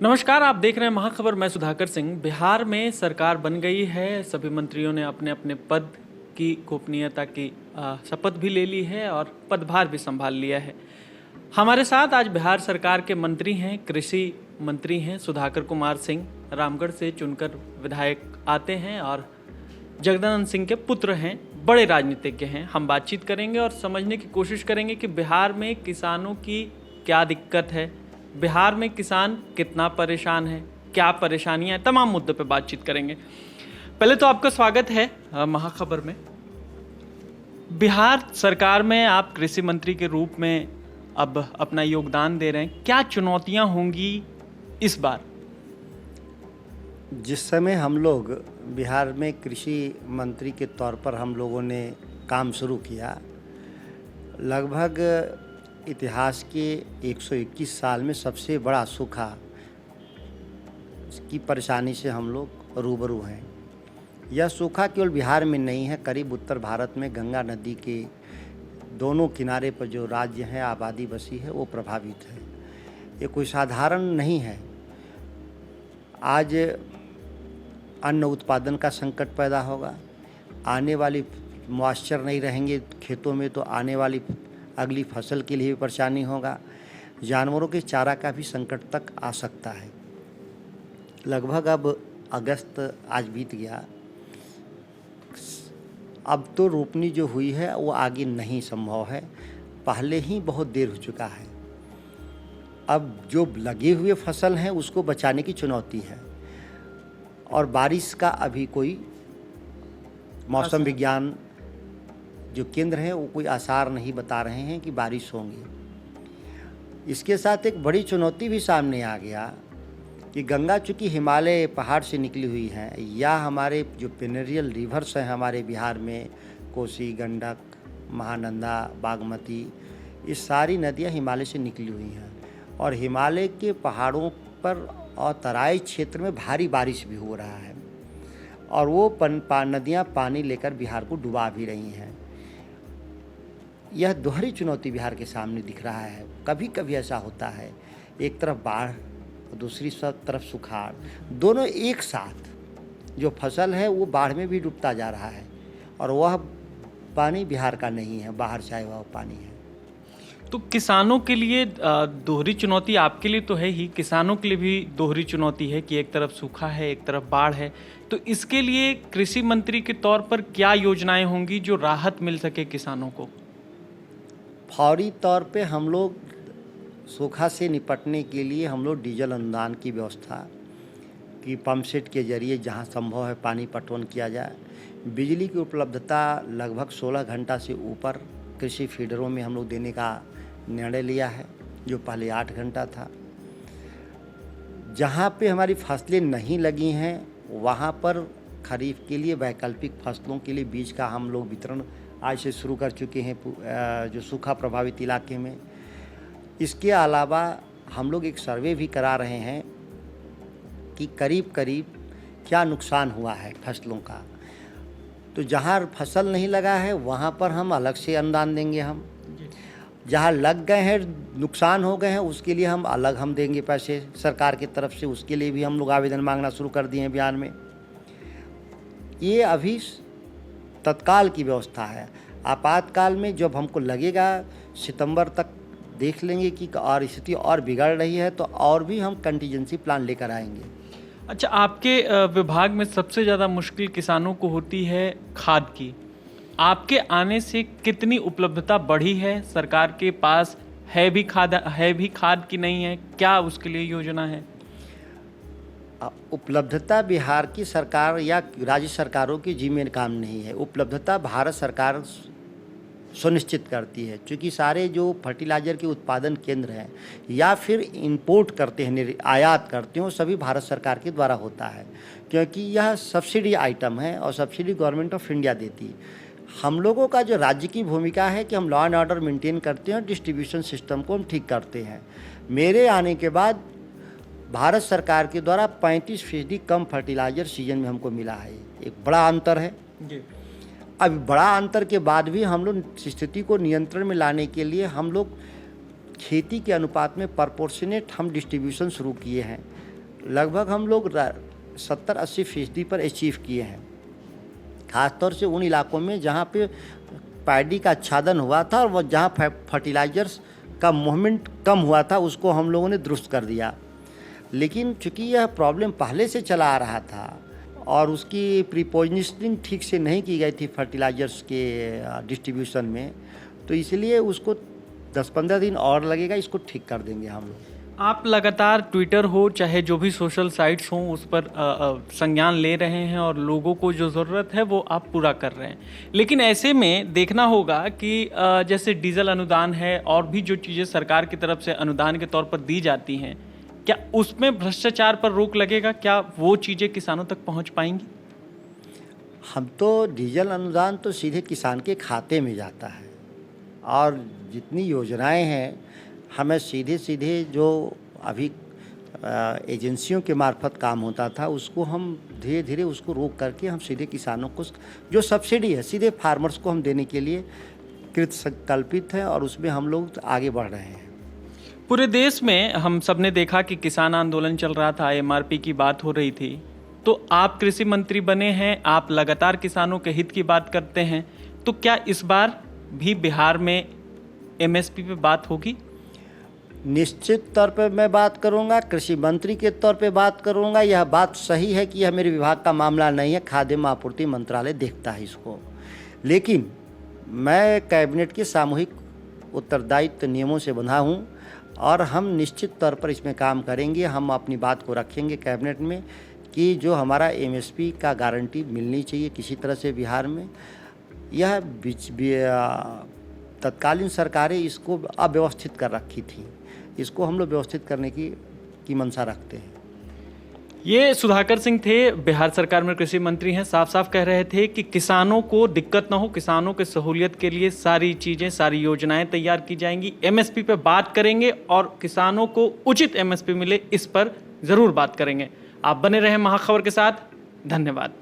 नमस्कार, आप देख रहे हैं महाखबर। मैं सुधाकर सिंह। बिहार में सरकार बन गई है। सभी मंत्रियों ने अपने अपने पद की गोपनीयता की शपथ भी ले ली है और पदभार भी संभाल लिया है। हमारे साथ आज बिहार सरकार के मंत्री हैं, कृषि मंत्री हैं सुधाकर कुमार सिंह। रामगढ़ से चुनकर विधायक आते हैं और जगदानंद सिंह के पुत्र हैं, बड़े राजनीतिज्ञ हैं। हम बातचीत करेंगे और समझने की कोशिश करेंगे कि बिहार में किसानों की क्या दिक्कत है, बिहार में किसान कितना परेशान है, क्या परेशानियां हैं, तमाम मुद्दों पे बातचीत करेंगे। पहले तो आपका स्वागत है महाखबर में। बिहार सरकार में आप कृषि मंत्री के रूप में अब अपना योगदान दे रहे हैं। क्या चुनौतियां होंगी इस बार? जिस समय हम लोग बिहार में कृषि मंत्री के तौर पर हम लोगों ने काम शुरू किया, लगभग इतिहास के 121 साल में सबसे बड़ा सूखा की परेशानी से हम लोग रूबरू हैं। यह सूखा केवल बिहार में नहीं है, करीब उत्तर भारत में गंगा नदी के दोनों किनारे पर जो राज्य हैं, आबादी बसी है, वो प्रभावित है। ये कोई साधारण नहीं है। आज अन्न उत्पादन का संकट पैदा होगा, आने वाली मॉइस्चर नहीं रहेंगे खेतों में तो आने वाली अगली फसल के लिए भी परेशानी होगा। जानवरों के चारा का भी संकट तक आ सकता है। लगभग अब अगस्त आज बीत गया, अब तो रोपनी जो हुई है वो आगे नहीं संभव है, पहले ही बहुत देर हो चुका है। अब जो लगे हुए फसल हैं उसको बचाने की चुनौती है और बारिश का अभी कोई मौसम विज्ञान जो केंद्र है वो कोई आसार नहीं बता रहे हैं कि बारिश होंगी। इसके साथ एक बड़ी चुनौती भी सामने आ गया कि गंगा चूँकि हिमालय पहाड़ से निकली हुई है, या हमारे जो पेनेरियल रिवर्स हैं हमारे बिहार में, कोसी, गंडक, महानंदा, बागमती, ये सारी नदियाँ हिमालय से निकली हुई हैं और हिमालय के पहाड़ों पर और तराई क्षेत्र में भारी बारिश भी हो रहा है और वो नदियाँ पानी लेकर बिहार को डुबा भी रही हैं। यह दोहरी चुनौती बिहार के सामने दिख रहा है। कभी कभी ऐसा होता है, एक तरफ बाढ़, दूसरी तरफ सुखाड़, दोनों एक साथ। जो फसल है वो बाढ़ में भी डूबता जा रहा है और वह पानी बिहार का नहीं है, बाहर से आया हुआ पानी है। तो किसानों के लिए दोहरी चुनौती आपके लिए तो है ही, किसानों के लिए भी दोहरी चुनौती है कि एक तरफ सूखा है, एक तरफ बाढ़ है। तो इसके लिए कृषि मंत्री के तौर पर क्या योजनाएं होंगी जो राहत मिल सके किसानों को? फौरी तौर पे हम लोग सूखा से निपटने के लिए हम लोग डीजल अनुदान की व्यवस्था कि पंप सेट के जरिए जहां संभव है पानी पटवन किया जाए। बिजली की उपलब्धता लगभग 16 घंटा से ऊपर कृषि फीडरों में हम लोग देने का निर्णय लिया है, जो पहले 8 घंटा था। जहां पे हमारी फसलें नहीं लगी हैं वहां पर खरीफ के लिए वैकल्पिक फसलों के लिए बीज का हम लोग वितरण आज से शुरू कर चुके हैं जो सूखा प्रभावित इलाके में। इसके अलावा हम लोग एक सर्वे भी करा रहे हैं कि करीब करीब क्या नुकसान हुआ है फसलों का। तो जहाँ फसल नहीं लगा है वहाँ पर हम अलग से अनुदान देंगे। हम जहाँ लग गए हैं, नुकसान हो गए हैं, उसके लिए हम अलग देंगे पैसे सरकार की तरफ से। उसके लिए भी हम लोग आवेदन मांगना शुरू कर दिए हैं बिहार में। ये अभी तत्काल की व्यवस्था है। आपातकाल में जब हमको लगेगा सितंबर तक देख लेंगे कि और स्थिति और बिगड़ रही है तो और भी हम कंटीजेंसी प्लान लेकर आएंगे। अच्छा, आपके विभाग में सबसे ज़्यादा मुश्किल किसानों को होती है खाद की। आपके आने से कितनी उपलब्धता बढ़ी है? सरकार के पास है भी खाद की नहीं है? क्या उसके लिए योजना है? उपलब्धता बिहार की सरकार या राज्य सरकारों की जिम्मे काम नहीं है। उपलब्धता भारत सरकार सुनिश्चित करती है, क्योंकि सारे जो फर्टिलाइज़र के उत्पादन केंद्र हैं या फिर इंपोर्ट करते हैं, आयात करते हैं, वो सभी भारत सरकार के द्वारा होता है, क्योंकि यह सब्सिडी आइटम है और सब्सिडी गवर्नमेंट ऑफ इंडिया देती है। हम लोगों का जो राज्य की भूमिका है कि हम लॉ एंड ऑर्डर मेंटेन करते हैं और डिस्ट्रीब्यूशन सिस्टम को हम ठीक करते हैं। मेरे आने के बाद भारत सरकार के द्वारा 35% कम फर्टिलाइज़र सीजन में हमको मिला है। एक बड़ा अंतर है। अब बड़ा अंतर के बाद भी हम लोग स्थिति को नियंत्रण में लाने के लिए हम लोग खेती के अनुपात में प्रपोर्शनेट हम डिस्ट्रीब्यूशन शुरू किए हैं। लगभग हम लोग 70-80% पर अचीव किए हैं, खासतौर से उन इलाकों में जहाँ पे पैडी का आच्छादन हुआ था और वह जहाँ फर्टिलाइजर्स का मूवमेंट कम हुआ था उसको हम लोगों ने दुरुस्त कर दिया। लेकिन चूँकि यह प्रॉब्लम पहले से चला आ रहा था और उसकी प्रीपोजिशनिंग ठीक से नहीं की गई थी फर्टिलाइजर्स के डिस्ट्रीब्यूशन में, तो इसलिए उसको 10-15 दिन और लगेगा, इसको ठीक कर देंगे हम लोग। आप लगातार ट्विटर हो चाहे जो भी सोशल साइट्स हों उस पर संज्ञान ले रहे हैं और लोगों को जो ज़रूरत है वो आप पूरा कर रहे हैं, लेकिन ऐसे में देखना होगा कि जैसे डीजल अनुदान है और भी जो चीज़ें सरकार की तरफ से अनुदान के तौर पर दी जाती हैं, क्या उसमें भ्रष्टाचार पर रोक लगेगा? क्या वो चीज़ें किसानों तक पहुंच पाएंगी? हम तो डीजल अनुदान तो सीधे किसान के खाते में जाता है और जितनी योजनाएं हैं हमें सीधे जो अभी एजेंसियों के मार्फत काम होता था उसको हम धीरे धीरे उसको रोक करके हम सीधे किसानों को जो सब्सिडी है सीधे फार्मर्स को हम देने के लिए कृत संकल्पित हैं और उसमें हम लोग आगे बढ़ रहे हैं। पूरे देश में हम सब ने देखा कि किसान आंदोलन चल रहा था, एमआरपी की बात हो रही थी, तो आप कृषि मंत्री बने हैं, आप लगातार किसानों के हित की बात करते हैं, तो क्या इस बार भी बिहार में एमएसपी पे बात होगी? निश्चित तौर पे मैं बात करूंगा, कृषि मंत्री के तौर पे बात करूंगा। यह बात सही है कि यह मेरे विभाग का मामला नहीं है, खाद्य आपूर्ति मंत्रालय देखता है इसको, लेकिन मैं कैबिनेट के सामूहिक उत्तरदायित्व नियमों से बंधा हूं और हम निश्चित तौर पर इसमें काम करेंगे। हम अपनी बात को रखेंगे कैबिनेट में कि जो हमारा एमएसपी का गारंटी मिलनी चाहिए किसी तरह से बिहार में, यह तत्कालीन सरकारें इसको अव्यवस्थित कर रखी थी, इसको हम लोग व्यवस्थित करने की मंशा रखते हैं। ये सुधाकर सिंह थे, बिहार सरकार में कृषि मंत्री हैं। साफ साफ कह रहे थे कि किसानों को दिक्कत ना हो, किसानों के सहूलियत के लिए सारी चीज़ें, सारी योजनाएं तैयार की जाएंगी, एमएसपी पे बात करेंगे और किसानों को उचित एमएसपी मिले इस पर ज़रूर बात करेंगे। आप बने रहें महाखबर के साथ। धन्यवाद।